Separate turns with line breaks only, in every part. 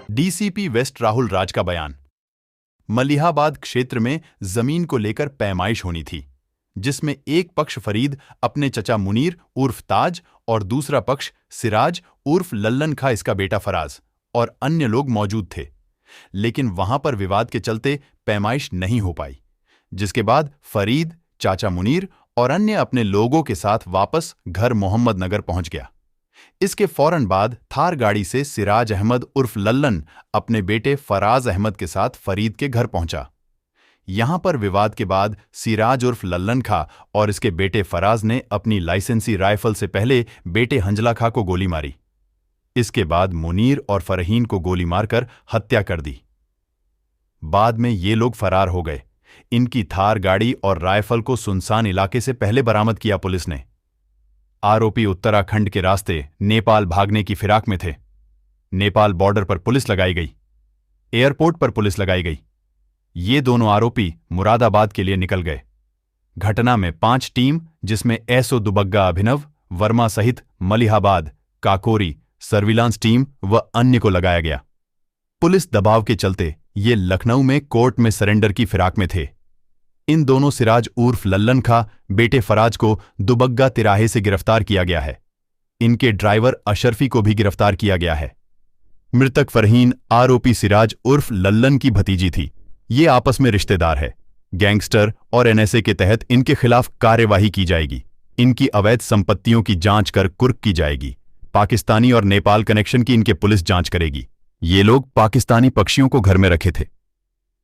DCP waste Rahul Raj का बयान। मलिहाबाद क्षेत्र में जमीन को लेकर पैमाइश होनी थी, जिसमें एक पक्ष फरीद अपने चचा मुनीर उर्फ ताज और दूसरा पक्ष सिराज उर्फ लल्लन खा इसका बेटा फराज और अन्य लोग मौजूद थे। लेकिन वहां पर विवाद के चलते पैमाइश नहीं हो पाई, जिसके बाद फरीद, चाचा मुनीर और अन्य अपने लोगों के साथ वापस घर मोहम्मद नगर पहुंच गया। इसके फौरन बाद थार गाड़ी से सिराज अहमद उर्फ लल्लन अपने बेटे फराज अहमद के साथ फरीद के घर पहुंचा। यहां पर विवाद के बाद सिराज उर्फ लल्लन खा और इसके बेटे फराज ने अपनी लाइसेंसी राइफल से पहले बेटे हंजला खा को गोली मारी। इसके बाद मुनीर और फरहीन को गोली मारकर हत्या कर दी। बाद में ये लोग फरार हो गए। इनकी थार गाड़ी और राइफल को सुनसान इलाके से पहले बरामद किया पुलिस ने। आरोपी उत्तराखंड के रास्ते नेपाल भागने की फिराक में थे। नेपाल बॉर्डर पर पुलिस लगाई गई, एयरपोर्ट पर पुलिस लगाई गई। ये दोनों आरोपी मुरादाबाद के लिए निकल गए। घटना में 5 टीम, जिसमें एसओ दुबग्गा अभिनव वर्मा सहित मलिहाबाद, काकोरी, सर्विलांस टीम व अन्य को लगाया गया। पुलिस दबाव के चलते ये लखनऊ में कोर्ट में सरेंडर की फिराक में थे। इन दोनों सिराज उर्फ लल्लन खा बेटे फराज को दुबग्गा तिराहे से गिरफ्तार किया गया है। इनके ड्राइवर अशरफी को भी गिरफ्तार किया गया है। मृतक फरहीन आरोपी सिराज उर्फ लल्लन की भतीजी थी। ये आपस में रिश्तेदार है। गैंगस्टर और एनएसए के तहत इनके खिलाफ कार्यवाही की जाएगी। इनकी अवैध संपत्तियों की जांच कर कुर्क की जाएगी। पाकिस्तानी और नेपाल कनेक्शन की इनके पुलिस जांच करेगी। ये लोग पाकिस्तानी पक्षियों को घर में रखे थे।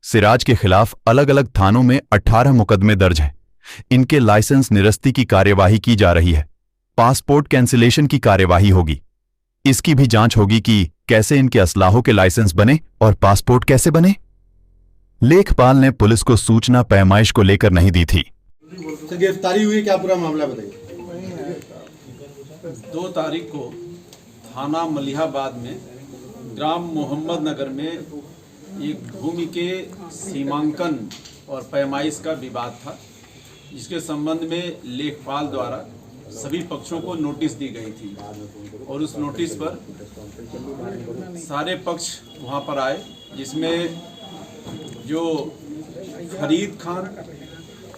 सिराज के खिलाफ अलग अलग थानों में 18 मुकदमे दर्ज हैं। इनके लाइसेंस निरस्ती की कार्यवाही की जा रही है। पासपोर्ट कैंसिलेशन की कार्यवाही होगी। इसकी भी जांच होगी कि कैसे इनके असलाहों के लाइसेंस बने और पासपोर्ट कैसे बने। लेखपाल ने पुलिस को सूचना पैमाइश को लेकर नहीं दी थी।
गिरफ्तारी हुई, क्या पूरा मामला बताइए।
2 तारीख को थाना मलिहाबाद में ग्राम मोहम्मद नगर में एक भूमि के सीमांकन और पैमाइश का विवाद था, जिसके संबंध में लेखपाल द्वारा सभी पक्षों को नोटिस दी गई थी और उस नोटिस पर सारे पक्ष वहां पर आए, जिसमें जो फरीद खान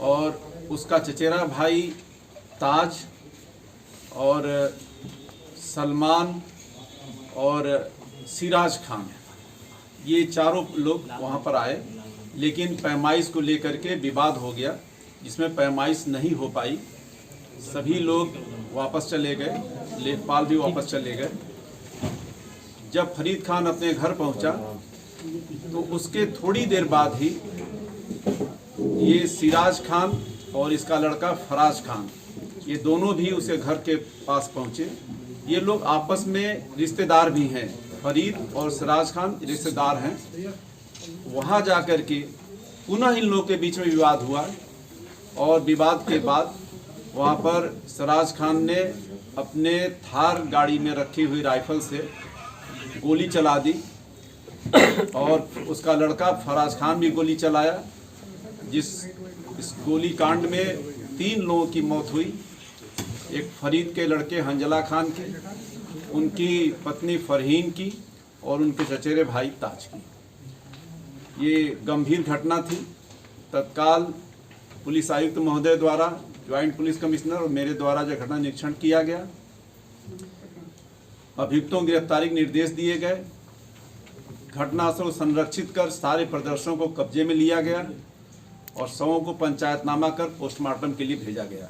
और उसका चचेरा भाई ताज और सलमान और सिराज खान, ये चारों लोग वहाँ पर आए। लेकिन पैमाइश को लेकर के विवाद हो गया, जिसमें पैमाइश नहीं हो पाई। सभी लोग वापस चले गए, लेखपाल भी वापस चले गए। जब फरीद खान अपने घर पहुँचा तो उसके थोड़ी देर बाद ही ये सिराज खान और इसका लड़का फराज खान, ये दोनों भी उसे घर के पास पहुँचे। ये लोग आपस में रिश्तेदार भी हैं, फरीद और सिराज खान रिश्तेदार हैं। वहां जाकर के पुनः इन लोगों के बीच में विवाद हुआ और विवाद के बाद वहां पर सिराज खान ने अपने थार गाड़ी में रखी हुई राइफल से गोली चला दी और उसका लड़का फराज खान भी गोली चलाया। इस गोली कांड में 3 लोगों की मौत हुई। एक फरीद के लड़के हंजला खान की, उनकी पत्नी फरहीन की और उनके चचेरे भाई ताज की। ये गंभीर घटना थी। तत्काल पुलिस आयुक्त महोदय द्वारा, ज्वाइंट पुलिस कमिश्नर और मेरे द्वारा जो घटना निरीक्षण किया गया, अभियुक्तों की गिरफ्तारी के निर्देश दिए गए। घटनास्थल को संरक्षित कर सारे प्रदर्शनों को कब्जे में लिया गया और शवों को पंचायतनामा कर पोस्टमार्टम के लिए भेजा गया।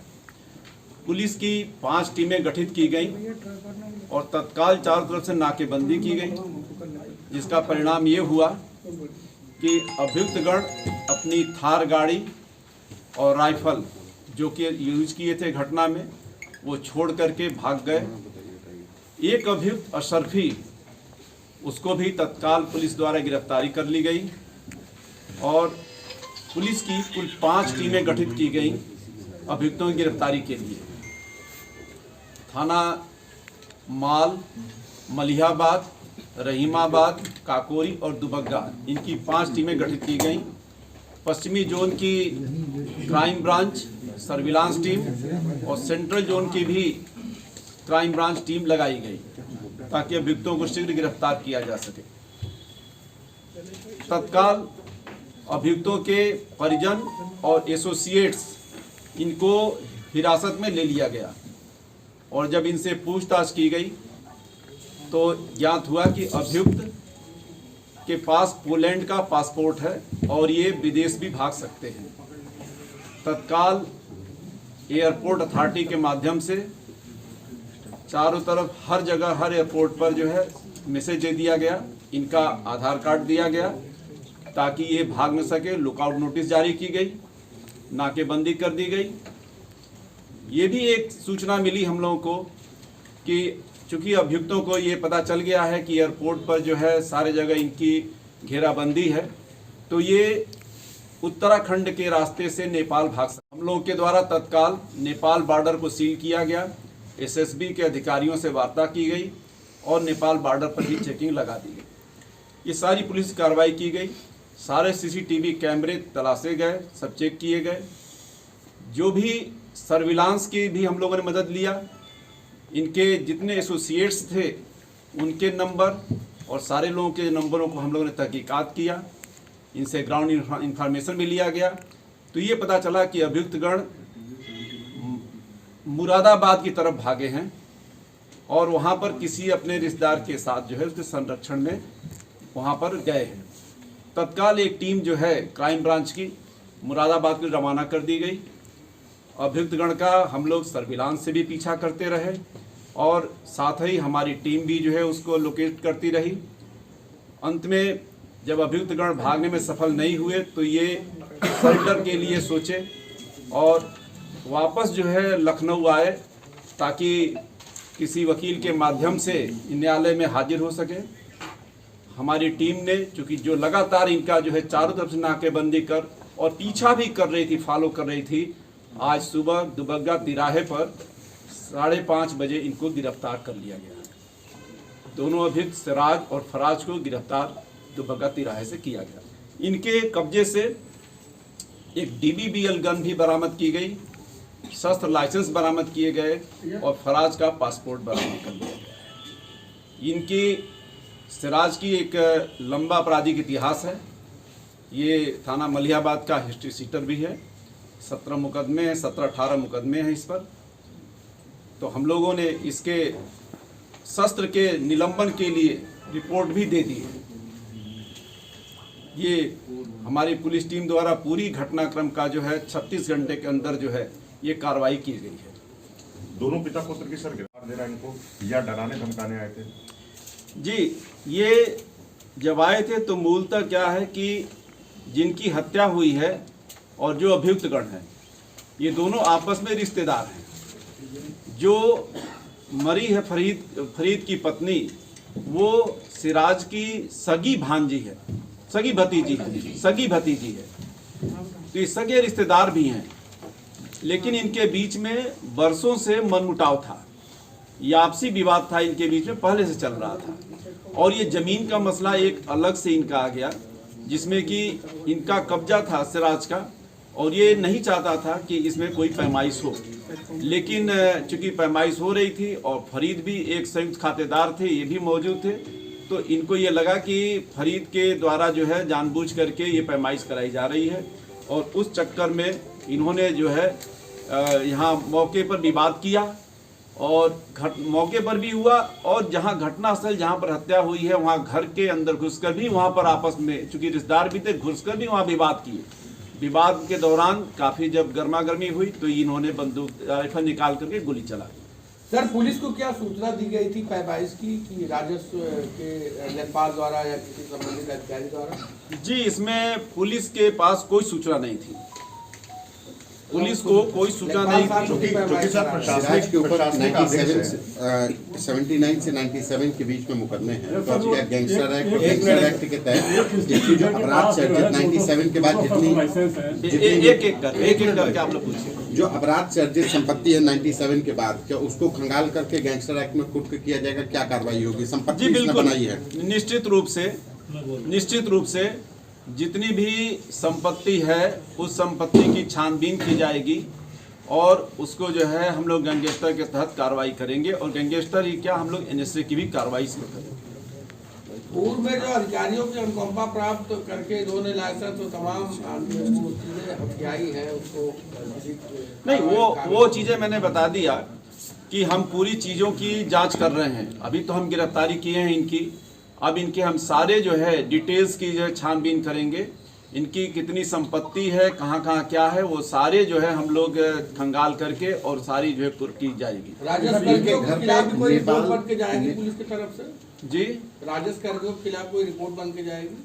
पुलिस की 5 टीमें गठित की गई और तत्काल चारों तरफ से नाकेबंदी की गई, जिसका परिणाम ये हुआ कि अभियुक्तगण अपनी थार गाड़ी और राइफल जो कि यूज किए थे घटना में, वो छोड़ करके भाग गए। एक अभियुक्त अशरफी, उसको भी तत्काल पुलिस द्वारा गिरफ्तारी कर ली गई और पुलिस की कुल 5 टीमें गठित की गई अभियुक्तों की गिरफ्तारी के लिए। थाना माल, मलिहाबाद, रहीमाबाद, काकोरी और दुबग्गा, इनकी 5 टीमें गठित की गई। पश्चिमी जोन की क्राइम ब्रांच, सर्विलांस टीम और सेंट्रल जोन की भी क्राइम ब्रांच टीम लगाई गई ताकि अभियुक्तों को शीघ्र गिरफ्तार किया जा सके। तत्काल अभियुक्तों के परिजन और एसोसिएट्स इनको हिरासत में ले लिया गया और जब इनसे पूछताछ की गई तो ज्ञात हुआ कि अभियुक्त के पास पोलैंड का पासपोर्ट है और ये विदेश भी भाग सकते हैं। तत्काल एयरपोर्ट अथॉरिटी के माध्यम से चारों तरफ हर जगह हर एयरपोर्ट पर जो है मैसेज दे दिया गया, इनका आधार कार्ड दिया गया ताकि ये भाग न सके। लुकआउट नोटिस जारी की गई, नाकेबंदी कर दी गई। ये भी एक सूचना मिली हम लोगों को कि चूंकि अभियुक्तों को ये पता चल गया है कि एयरपोर्ट पर जो है सारे जगह इनकी घेराबंदी है, तो ये उत्तराखंड के रास्ते से नेपाल भाग सकते। हम लोगों के द्वारा तत्काल नेपाल बॉर्डर को सील किया गया, एसएसबी के अधिकारियों से वार्ता की गई और नेपाल बॉर्डर पर भी चेकिंग लगा दी गई। ये सारी पुलिस कार्रवाई की गई, सारे सीसीटीवी कैमरे तलाशे गए, सब चेक किए गए। जो भी सर्विलांस की भी हम लोगों ने मदद लिया, इनके जितने एसोसिएट्स थे उनके नंबर और सारे लोगों के नंबरों को हम लोगों ने तहकीकात किया, इनसे ग्राउंड इंफॉर्मेशन भी लिया गया। तो ये पता चला कि अभियुक्तगण मुरादाबाद की तरफ भागे हैं और वहाँ पर किसी अपने रिश्तेदार के साथ जो है उसके संरक्षण में वहाँ पर गए हैं। तत्काल एक टीम जो है क्राइम ब्रांच की मुरादाबाद को रवाना कर दी गई। अभियुक्तगण का हम लोग सर्विलांस से भी पीछा करते रहे और साथ ही हमारी टीम भी जो है उसको लोकेट करती रही। अंत में जब अभियुक्तगण भागने में सफल नहीं हुए तो ये सरेंडर के लिए सोचे और वापस जो है लखनऊ आए ताकि किसी वकील के माध्यम से न्यायालय में हाजिर हो सके। हमारी टीम ने चूँकि जो लगातार इनका जो है चारों तरफ से नाकेबंदी कर और पीछा भी कर रही थी, फॉलो कर रही थी, आज सुबह दुबग्गा तिराहे पर 5:30 बजे इनको गिरफ्तार कर लिया गया। दोनों अभियुक्त सिराज और फराज को गिरफ्तार दुबग्गा तिराहे से किया गया। इनके कब्जे से एक DBBL गन भी बरामद की गई, शस्त्र लाइसेंस बरामद किए गए और फराज का पासपोर्ट बरामद कर लिया गया। इनकी सिराज की एक लंबा आपराधिक इतिहास है। ये थाना मलिहाबाद का हिस्ट्री सीटर भी है। 17 मुकदमे हैं, 17-18 मुकदमे हैं इस पर। तो हम लोगों ने इसके शस्त्र के निलंबन के लिए रिपोर्ट भी दे दी है। ये हमारी पुलिस टीम द्वारा पूरी घटनाक्रम का जो है 36 घंटे के अंदर जो है ये कार्रवाई की गई है।
दोनों पिता पुत्र की सर गिरफ्तार देना इनको या डराने धमकाने आए थे?
जी, ये जब आए थे तो मूलतः क्या है कि जिनकी हत्या हुई है और जो अभियुक्तगण हैं ये दोनों आपस में रिश्तेदार हैं। जो मरी है फरीद की पत्नी, वो सिराज की सगी भांजी है, सगी भतीजी है। तो ये सगे रिश्तेदार भी हैं, लेकिन इनके बीच में बरसों से मनमुटाव था, ये आपसी विवाद था इनके बीच में, पहले से चल रहा था। और ये जमीन का मसला एक अलग से इनका आ गया, जिसमें कि इनका कब्जा था सिराज का और ये नहीं चाहता था कि इसमें कोई पैमाइश हो। लेकिन चूंकि पैमाइश हो रही थी और फरीद भी एक संयुक्त खातेदार थे, ये भी मौजूद थे, तो इनको ये लगा कि फरीद के द्वारा जो है जानबूझ करके ये पैमाइश कराई जा रही है। और उस चक्कर में इन्होंने जो है यहाँ मौके पर विवाद किया और मौके पर भी हुआ और जहाँ घटनास्थल जहाँ पर हत्या हुई है वहाँ घर के अंदर घुसकर भी वहाँ पर आपस में चूंकि रिश्तेदार भी थे, घुसकर भी वहाँ विवाद किए। विवाद के दौरान काफी जब गर्मा गर्मी हुई तो इन्होंने बंदूक राइफल निकाल करके गोली चला दी।
सर, पुलिस को क्या सूचना दी गई थी पैमाइश की कि राजस्व के लेखपाल द्वारा या किसी संबंधित अधिकारी द्वारा?
जी, इसमें पुलिस के पास कोई सूचना नहीं थी। पुलिस को कोई सूचना नहीं थी।
सिराज के ऊपर 79 से 97 के बीच में मुकदमे हैं। तो गैंगस्टर एक्ट के तहत जितनी जो अपराध सर्जित 97 के बाद
एक करके आप लोग पूछिए।
जो अपराध सर्जित संपत्ति है 97 के बाद, क्या उसको खंगाल करके गैंगस्टर एक्ट में कुट किया जाएगा? क्या कार्रवाई होगी? संपत्ति किसने बनाई है?
निश्चित रूप से जितनी भी संपत्ति है उस संपत्ति की छानबीन की जाएगी और उसको जो है हम लोग गैंगस्टर के तहत कार्रवाई करेंगे और गैंगस्टर ही क्या, हम लोग NSA की भी कार्रवाई इसमें करेंगे।
पूर्व में जो अधिकारियों की अनुकंपा प्राप्त करके इन्होंने लाइसेंस तो तमाम चीजें हथियाई है उसको
नहीं, वो चीजें मैंने बता दिया कि हम पूरी चीजों की जांच कर रहे हैं। अभी तो हम गिरफ्तारी किए हैं इनकी, अब इनके हम सारे जो है डिटेल्स की जो है छानबीन करेंगे। इनकी कितनी संपत्ति है, कहाँ कहाँ क्या है, वो सारे जो है हम लोग खंगाल करके और सारी जो है की जाएगी।
राजस्व कर्मियों के खिलाफ भी कोई रिपोर्ट बन के जाएगी पुलिस की तरफ से?
जी,
राजस्व कर्मियों के खिलाफ कोई रिपोर्ट बन के जाएगी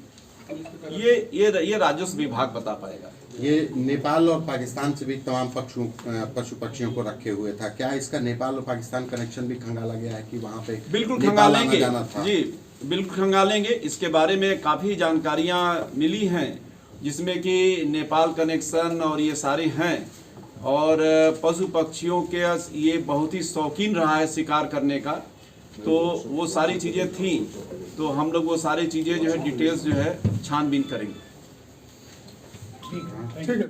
पुलिस की तरफ से?
ये राजस्व विभाग बता पाएगा।
ये नेपाल और पाकिस्तान से भी तमाम पशु पक्षियों को रखे हुए था, क्या इसका नेपाल और पाकिस्तान कनेक्शन भी खंगाला गया है कि वहाँ पे
बिल्कुल
नेपाल आना
खंगालेंगे
जाना था?
जी, बिल्कुल खंगालेंगे। इसके बारे में काफ़ी जानकारियाँ मिली हैं, जिसमें कि नेपाल कनेक्शन और ये सारे हैं। और पशु पक्षियों के ये बहुत ही शौकीन रहा है शिकार करने का, तो वो सारी चीज़ें थी। तो हम लोग वो सारी चीज़ें जो है डिटेल्स जो है छानबीन करेंगे।
ठीक है।